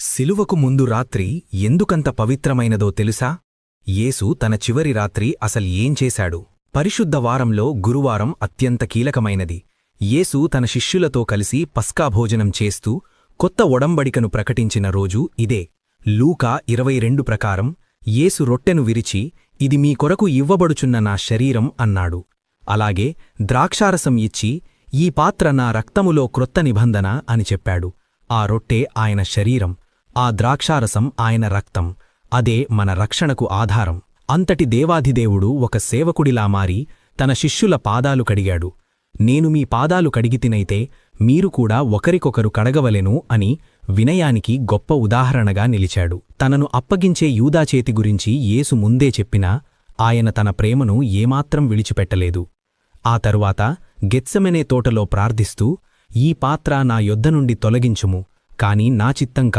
సిలువకు ముందు రాత్రి ఎందుకంత పవిత్రమైనదో తెలుసా? యేసు తన చివరి రాత్రి అసలు ఏం చేశాడు? పరిశుద్ధ వారంలో గురువారం అత్యంత కీలకమైనది. యేసు తన శిష్యులతో కలిసి పస్కా భోజనం చేస్తూ కొత్త ఒడంబడికను ప్రకటించిన రోజు ఇదే. లూకా 22 ప్రకారం యేసు రొట్టెను విరిచి, ఇది మీ కొరకు ఇవ్వబడుచున్న నా శరీరం అన్నాడు. అలాగే ద్రాక్షారసం ఇచ్చి, ఈ పాత్ర నా రక్తములో క్రొత్త నిబంధన అని చెప్పాడు. ఆ రొట్టె ఆయన శరీరం, ఆ ద్రాక్షారసం ఆయన రక్తం. అదే మన రక్షణకు ఆధారం. అంతటి దేవాధిదేవుడు ఒక సేవకుడిలా మారి తన శిష్యుల పాదాలు కడిగాడు. నేను మీ పాదాలు కడిగితినైతే మీరు కూడా ఒకరికొకరు కడగవలెను అని వినయానికి గొప్ప ఉదాహరణగా నిలిచాడు. తనను అప్పగించే యూదాచేతి గురించి యేసు ముందే చెప్పినా ఆయన తన ప్రేమను ఏమాత్రం విడిచిపెట్టలేదు. ఆ తరువాత గెత్సెమనే తోటలో ప్రార్థిస్తూ, ఈ పాత్ర నా యొద్ద నుండి తొలగించుము, కాని నా చిత్తం కాదు